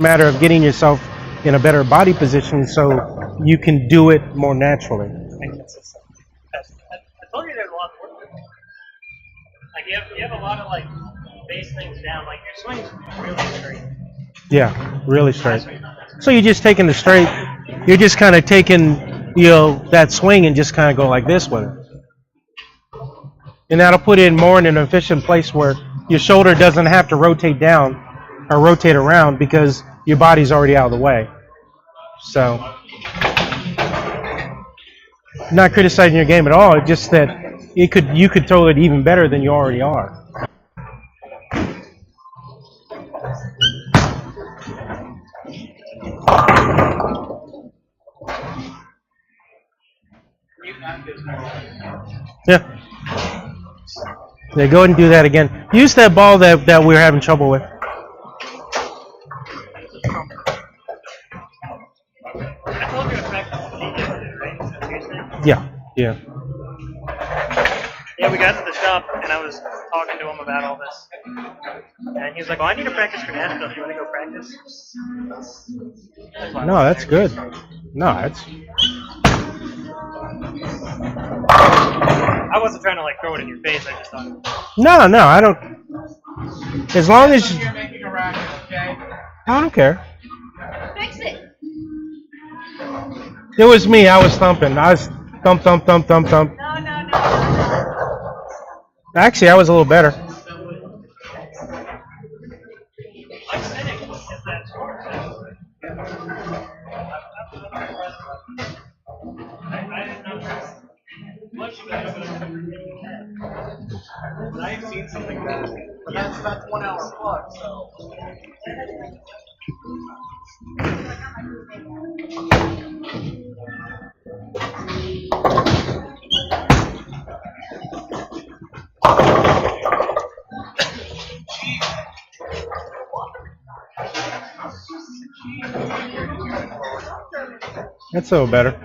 matter of getting yourself in a better body position so you can do it more naturally. I told you there's a lot of work. Like you have a lot of like base things down. Like your swing's really straight. Yeah, really straight. So you're just taking the straight. You're just kind of taking, that swing and just kind of go like this with it. And that'll put it more in an efficient place where your shoulder doesn't have to rotate down or rotate around because your body's already out of the way. So, not criticizing your game at all. It's just that you could throw it even better than you already are. Yeah. Yeah, go ahead and do that again. Use that ball that we were having trouble with. I told you to practice the DJ, right? Yeah, yeah. Yeah, we got to the shop and I was talking to him about all this. And he was like, "Oh, I need to practice for Nashville. Do you want to go practice?" No, that's good. No, that's... I wasn't trying to like throw it in your face. I just thought. No, I don't. As long as you're making a racket, okay? I don't care. Fix it. It was me. I was thumping. I was thump. No. Actually, I was a little better. I've seen something better, but that's 1 hour plus, so. That's a little better.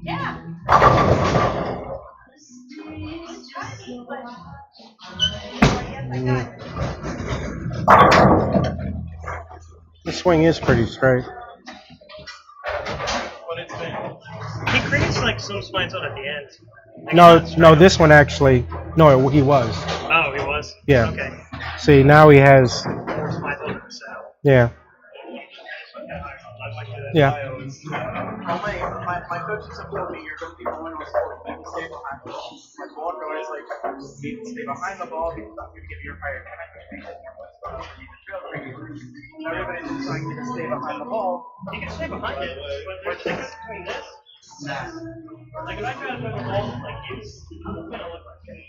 Yeah. The swing is pretty straight. He creates like some spines out at the end. Like No, this one actually. No, he was. Oh, he was. Yeah. Okay. See, now he has. More spines over the cell. Yeah. Yeah. My coaches have told me you're going to be going on sport. You stay behind the ball. Like one row is like you need to stay behind the ball because I'm going to give you a higher everybody's just trying to stay behind the ball. You can stay behind it, but there's things between this. Like if I try to put the ball like you, it's gonna look like this.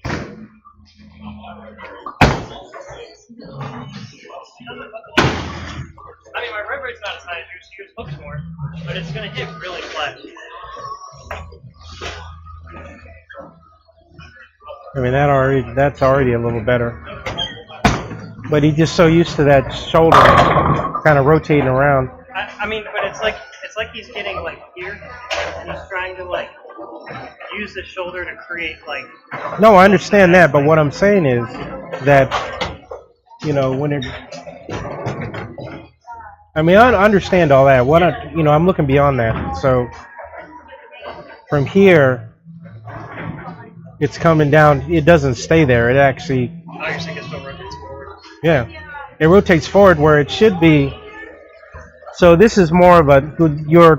I mean, my rib rate's not as high as yours. Yours looks more, but it's gonna hit really flat. I mean, that's already a little better. But he's just so used to that shoulder kind of rotating around. I mean, but it's like he's getting like here, and he's trying to like use the shoulder to create like. No, I understand that, but what I'm saying is that, when it. I mean, I understand all that. I'm looking beyond that. So from here, it's coming down. It doesn't stay there. It actually. Oh, you're saying it still rotates forward? Yeah, it rotates forward where it should be. So this is more of your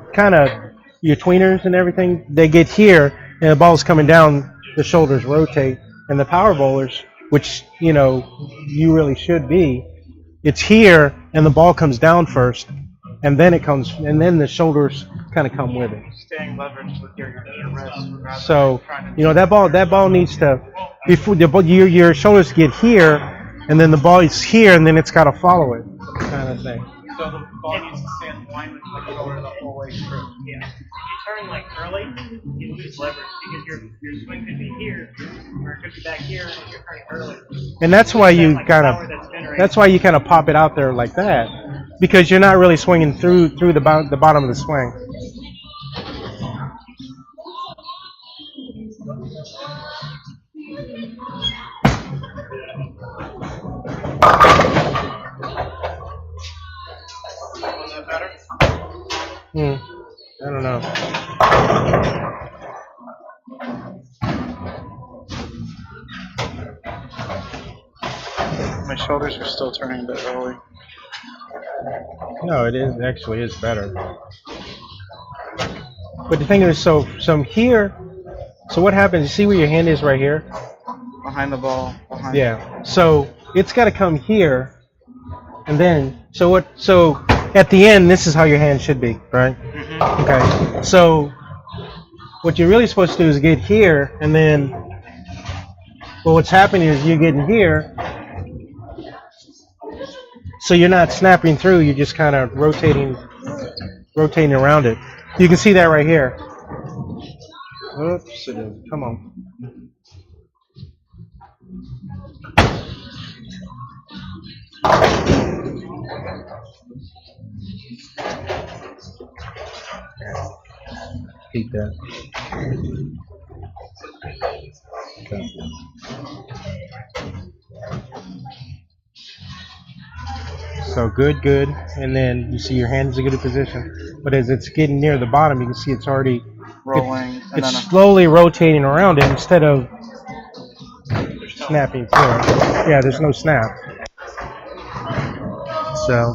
tweeners and everything. They get here, and the ball's coming down. The shoulders rotate, and the power bowlers, which you really should be. It's here, and the ball comes down first, and then the shoulders kind of come with it. Staying leveraged with your wrist. So that ball needs to before your shoulders get here, and then the ball is here, and then it's got to follow it, kind of thing. So the ball needs to stay in line with the shoulder the whole way through. Yeah. If you turn like early, you lose leverage because your swing could be here, or it could be back here, and you're turning early. And that's why you kind of pop it out there like that, because you're not really swinging through the bottom of the swing. Was that better? I don't know. My shoulders are still turning a bit early. No, it is actually is better. But the thing is, so here, so what happens? You see where your hand is right here? Behind the ball. Behind. Yeah. So it's got to come here, and then so what? So at the end, this is how your hand should be, right? Mm-hmm. Okay. So what you're really supposed to do is get here, and then, well, what's happening is you're getting here, so you're not snapping through. You're just kind of rotating around it. You can see that right here. Oops, come on. Keep that. Okay. So good, and then you see your hand is in a good position. But as it's getting near the bottom, you can see it's already Rolling. It's slowly rotating around it instead of snapping through it. Yeah, there's no snap. So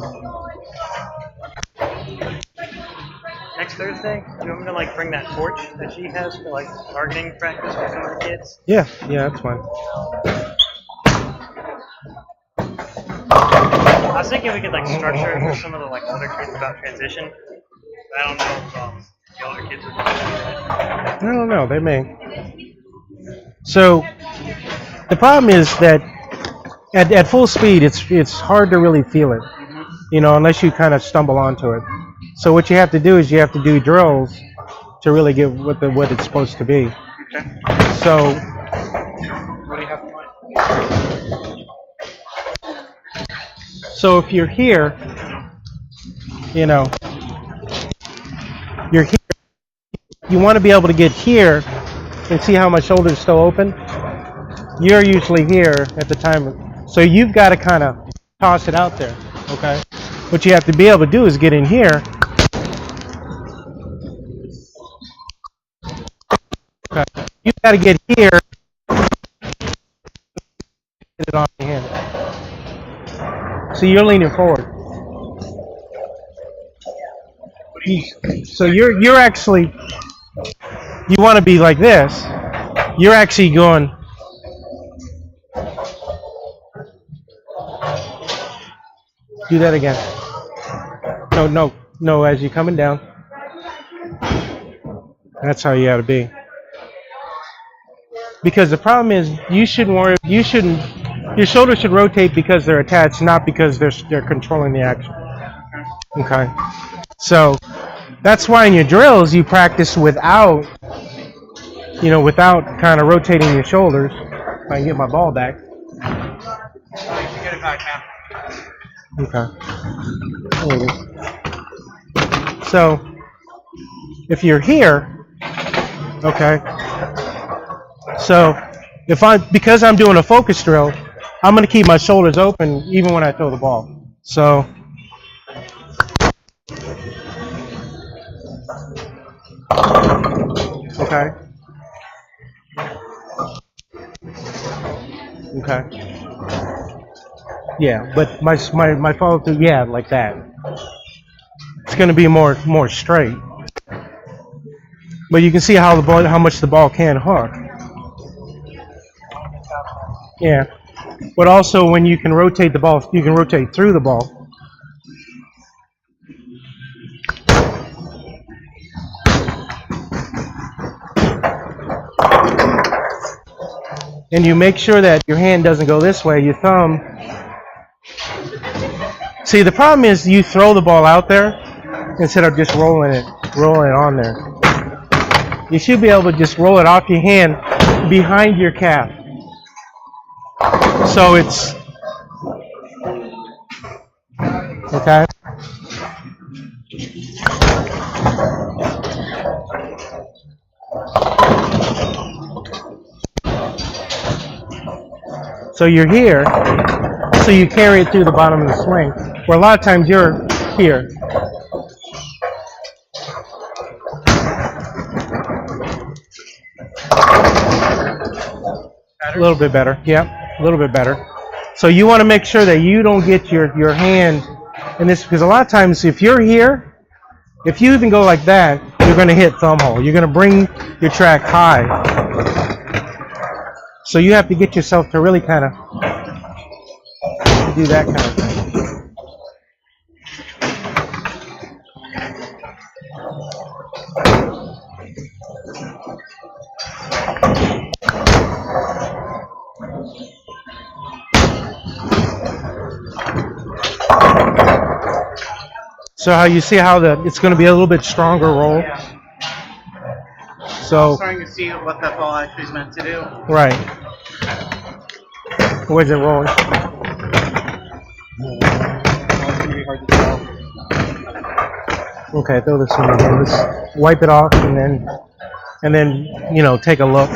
Next Thursday, do you want me to like bring that torch that she has for like targeting practice for some of the kids? yeah, that's fine. I was thinking we could like structure it for some of the like other kids about transition. I don't know if the older kids would want to do that. I don't know. They may. So the problem is that at full speed, it's hard to really feel it, unless you kind of stumble onto it. So what you have to do is you have to do drills to really get what it's supposed to be. Okay. So What do you have in mind? so if you're here, you're here. You want to be able to get here and see how my shoulder's still open. You're usually here at the time, so you've got to kind of toss it out there. Okay. What you have to be able to do is get in here. Okay. You've got to get here. Get it on your hand. So you're leaning forward. So you're actually, you want to be like this. You're actually going. Do that again. No, as you're coming down. That's how you got to be. Because the problem is your shoulders should rotate because they're attached, not because they're controlling the action. Okay. So that's why in your drills you practice without kind of rotating your shoulders. If I can get my ball back. Get it back now. Okay. There it is. So if you're here, okay. So because I'm doing a focus drill, I'm going to keep my shoulders open even when I throw the ball. So okay. Yeah, but my follow through, like that. It's going to be more straight. But you can see how much the ball can hook. Yeah. But also when you can rotate the ball, you can rotate through the ball. And you make sure that your hand doesn't go this way, your thumb. See, the problem is you throw the ball out there instead of just rolling it on there. You should be able to just roll it off your hand behind your calf. So it's okay. So you're here. so you carry it through the bottom of the swing. Where a lot of times you're here. A little bit better, yeah, a little bit better. So you want to make sure that you don't get your hand in this, because a lot of times if you're here, if you even go like that, you're going to hit thumb hole. You're going to bring your track high. So you have to get yourself to really kind of do that kind of thing. So how you see how it's going to be a little bit stronger roll. Yeah. So I'm starting to see what that ball actually is meant to do. right. Where's it rolling? It's gonna be hard to tell. Okay, throw this in again. Just wipe it off and then you know, take a look.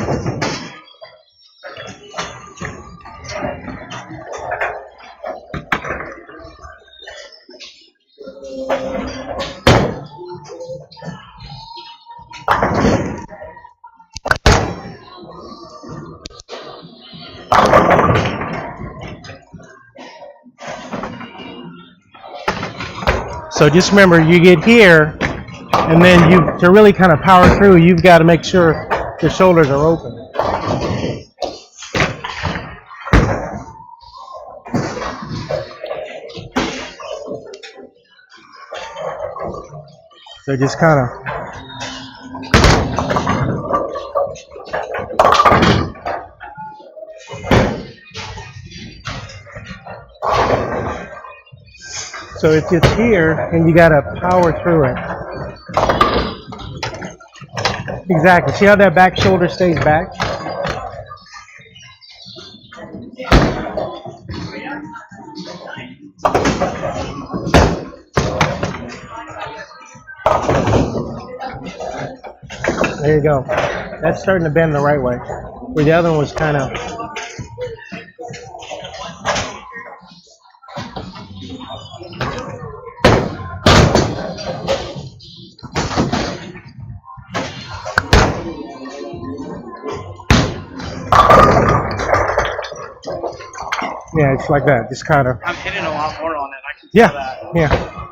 So just remember, you get here, and then to really kind of power through, you've got to make sure the shoulders are open. So just kind of. So it's just here, and you gotta power through it. Exactly. See how that back shoulder stays back? There you go. That's starting to bend the right way. Where the other one was kind of. Yeah, it's like that. Just kind of. I'm hitting a lot more on it. I can Yeah, feel that. yeah.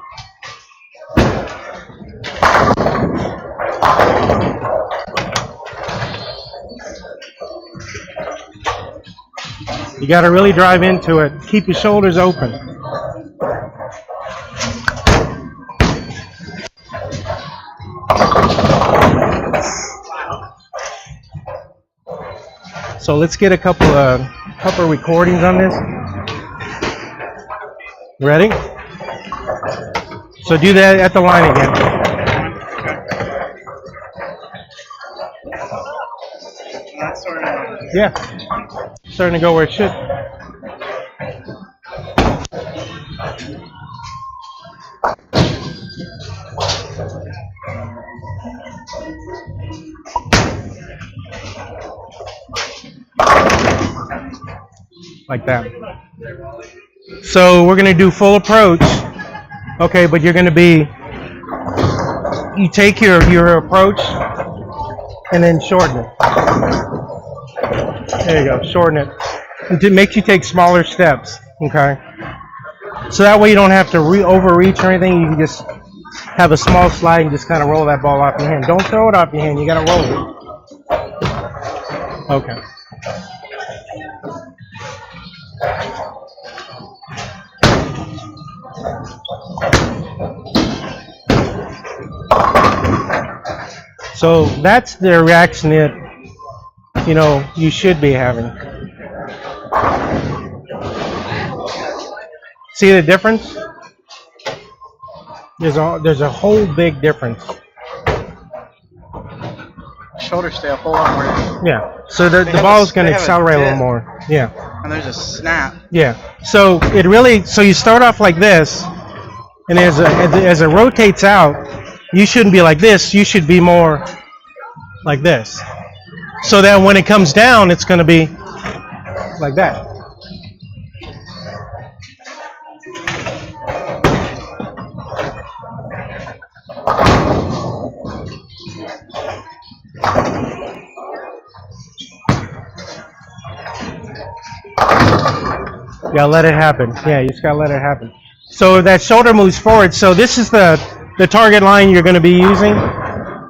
You got to really drive into it. Keep your shoulders open. So let's get a couple of recordings on this. Ready? So do that at the line again. That's sort of. Yeah. Starting to go where it should. Like that. So we're going to do full approach. Okay, but you're going to be, you take your approach and then shorten it. There you go, shorten it. It makes you take smaller steps, okay? So that way you don't have to overreach or anything. You can just have a small slide and just kind of roll that ball off your hand. Don't throw it off your hand, you got to roll it. Okay. So that's the reaction that, you know, you should be having. See the difference? There's a whole big difference. Shoulders stay a whole lot more. Yeah. So the ball's going to accelerate a little more. Yeah. And there's a snap. Yeah. So it really, so you start off like this, and as it rotates out, you shouldn't be like this. You should be more like this. So that when it comes down, it's going to be like that. gotta let it happen. Yeah, you just gotta let it happen. So that shoulder moves forward. So this is the target line you're going to be using.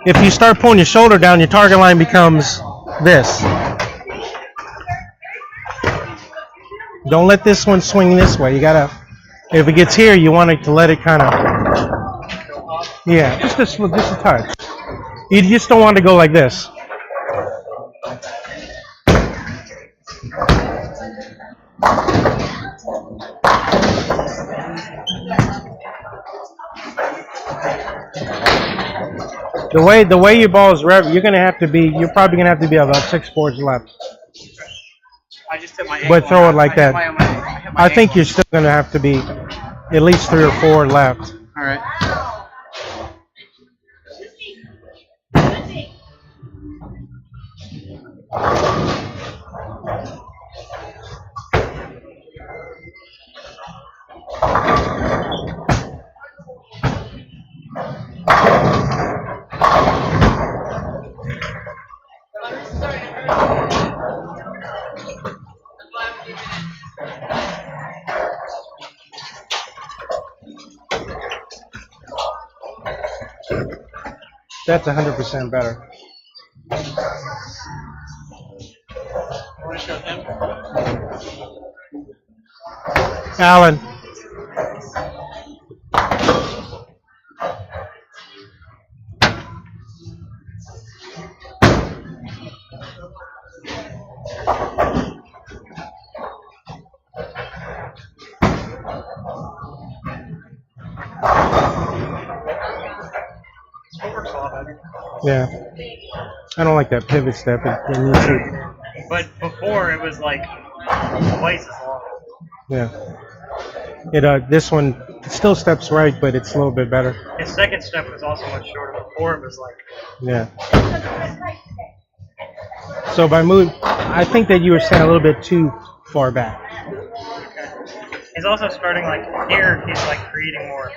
If you start pulling your shoulder down, your target line becomes this. Don't let this one swing this way. You gotta, if it gets here, you want it to let it kind of, yeah, just a touch. You just don't want to go like this. The way your ball is rev, you're probably gonna have to be about 6 boards left. I just hit my But throw it like that. I think ankle. you're still gonna have to be at least 3 or 4 left. All right. That's 100% better. Want to show them? Alan. Yeah. I don't like that pivot step. But before it was like twice as long. Yeah. This one still steps right, but it's a little bit better. His second step was also much shorter. Before it was like. Yeah. So by move, I think that you were staying a little bit too far back. He's also starting like here. He's like creating more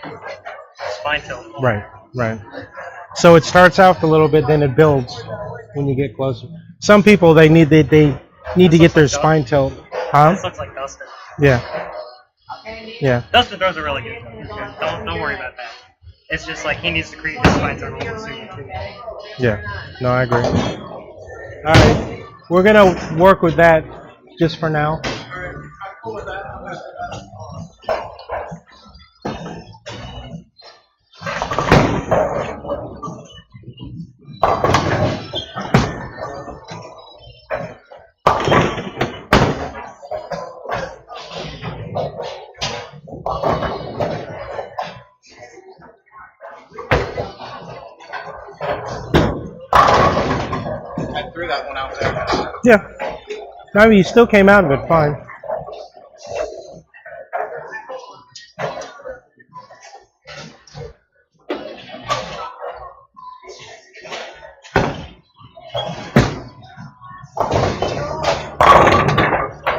spine tilt. Right. Right. So it starts out a little bit, then it builds when you get closer. Some people they need to get their spine tilt. Huh? This looks like Dustin. Yeah. Yeah. Dustin throws are really good. Don't worry about that. It's just like he needs to create his spine tilt a little sooner too. Yeah. No, I agree. All right. We're gonna work with that just for now. I threw that one out there. Yeah. I mean, you still came out of it fine.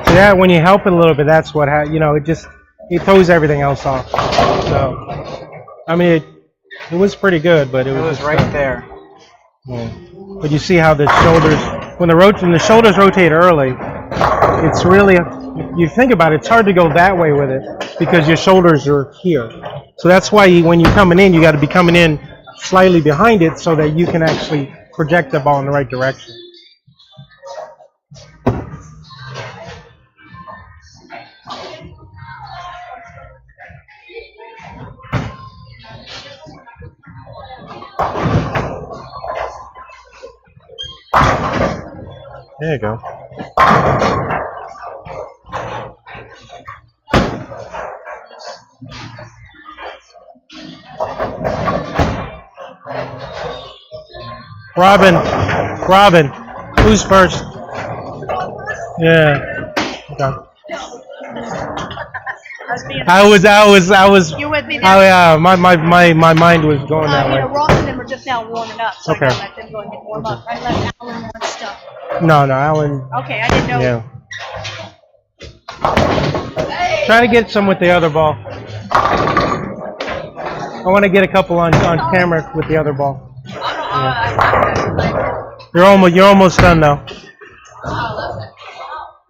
So yeah, when you help it a little bit, that's what it throws everything else off. So, I mean, it was pretty good, but it was just, right there. Yeah. But you see how the shoulders, when the shoulders rotate early, it's really, you think about it, it's hard to go that way with it because your shoulders are here. So that's why when you're coming in, you got to be coming in slightly behind it so that you can actually project the ball in the right direction. There you go. Robin, who's first? Yeah. Okay. I was. You with me Oh now? yeah, my mind was going that way. Ross and them are just now warming up, so Okay. I gotta let them go and get warm up. I let Alan want stuff. No, Alan. Okay, I didn't know. Yeah. Try to get some with the other ball. I want to get a couple on camera with the other ball. You're almost done though.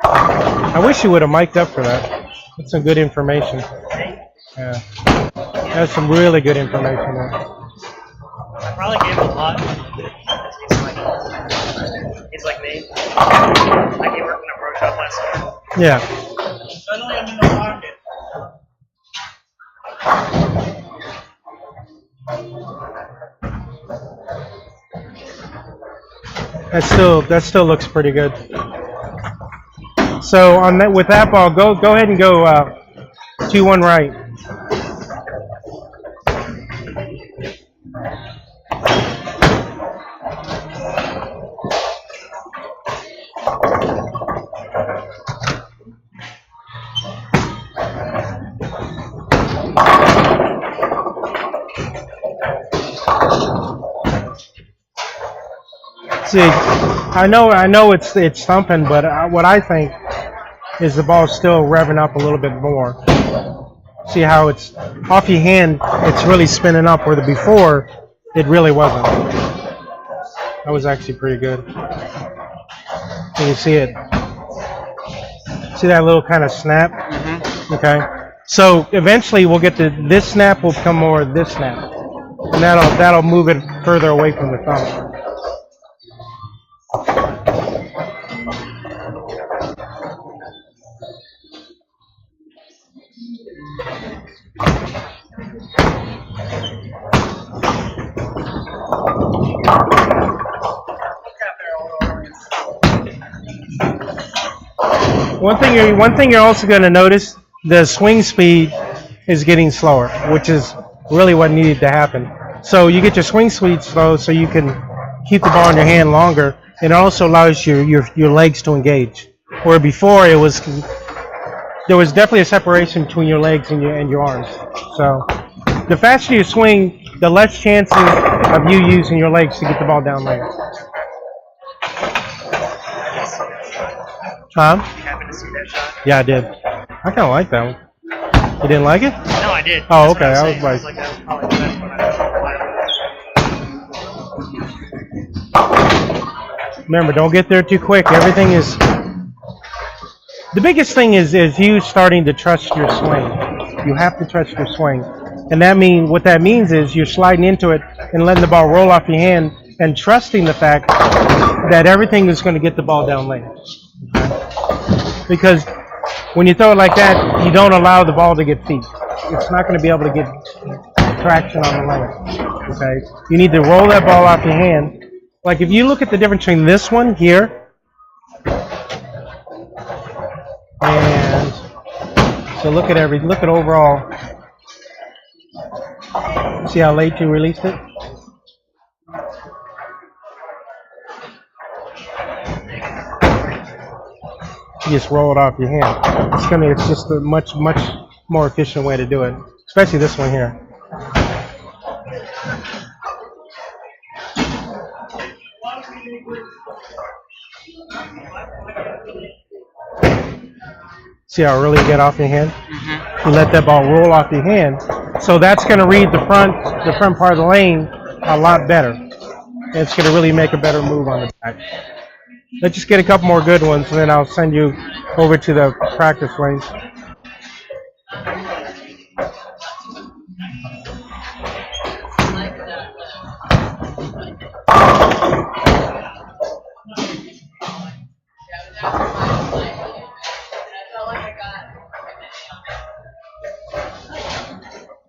I wish you would have mic'd up for that. That's some good information. Yeah. That's some really good information there. I probably gave him a lot. He's like me. Like he worked in a pro shop last summer. Yeah. Suddenly I'm in the pocket. That still looks pretty good. So on that, with that ball, go ahead and go 2-1 right. See, I know it's thumping, but what I think is the ball's still revving up a little bit more. See how it's off your hand, it's really spinning up, where before it really wasn't. That was actually pretty good. You can see it. See that little kind of snap? Mm-hmm. Okay. So eventually we'll get to this snap will become more of this snap, and that'll move it further away from the thumb. One thing you're also going to notice, the swing speed is getting slower, which is really what needed to happen. So you get your swing speed slow, so you can keep the ball in your hand longer. It also allows your legs to engage. Where before there was definitely a separation between your legs and your arms. So the faster you swing, the less chances of you using your legs to get the ball down lane. Tom? Happy to see that shot. Yeah, I did. I kind of like that one. You didn't like it? No, I did. Oh, That's okay. what I saying. was like, That was probably the best one remember, don't get there too quick. Everything is. The biggest thing is you starting to trust your swing. You have to trust your swing, and what that means is you're sliding into it and letting the ball roll off your hand and trusting the fact that everything is going to get the ball down lane. Okay? Because when you throw it like that, you don't allow the ball to get feet. It's not going to be able to get traction on the lane. Okay? You need to roll that ball off your hand. Like if you look at the difference between this one here and so look at overall. See how late you released it? You just roll it off your hand. It's just a much more efficient way to do it, especially this one here. See how early you get off your hand? Mm-hmm. You let that ball roll off your hand, so that's going to read the front part of the lane a lot better. And it's going to really make a better move on the back. Let's just get a couple more good ones, and then I'll send you over to the practice lanes.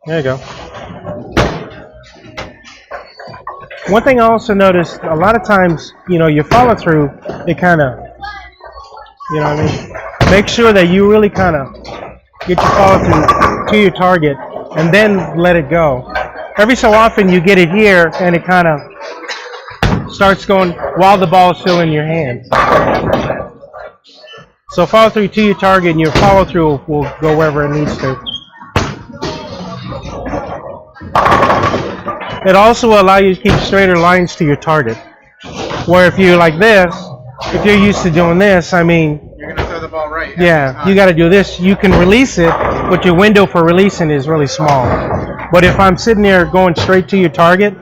There you go. One thing I also noticed, a lot of times, your follow through, it kind of, what I mean? Make sure that you really kind of get your follow through to your target and then let it go. Every so often you get it here and it kind of starts going while the ball is still in your hand. So follow through to your target and your follow through will go wherever it needs to. It also will allow you to keep straighter lines to your target. Where if you're like this, if you're used to doing this, I mean, you're gonna throw the ball right. Yeah, you got to do this. You can release it, but your window for releasing is really small. But if I'm sitting there going straight to your target,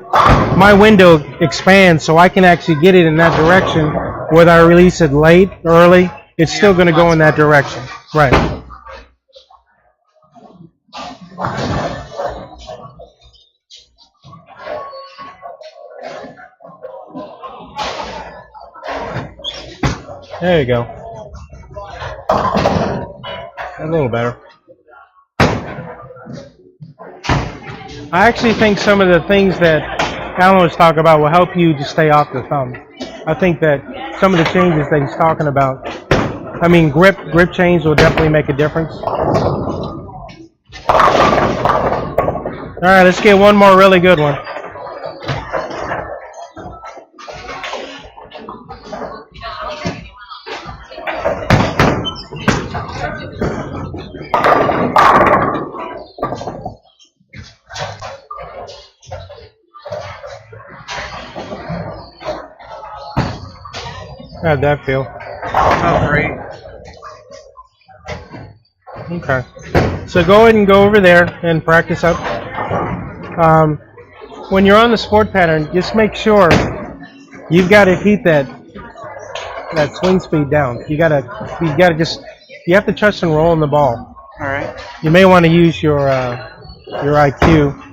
my window expands, so I can actually get it in that direction. Whether I release it late, early, it's still going to go in that direction. Right. There you go. A little better. I actually think some of the things that Alan was talking about will help you to stay off the thumb. I think that some of the changes that he's talking about, I mean, grip change will definitely make a difference. All right, let's get one more really good one. How'd that feel? Oh, great. Okay. So go ahead and go over there and practice up. When you're on the sport pattern, just make sure you've got to keep that swing speed down. You have to touch and roll on the ball. All right. You may want to use your IQ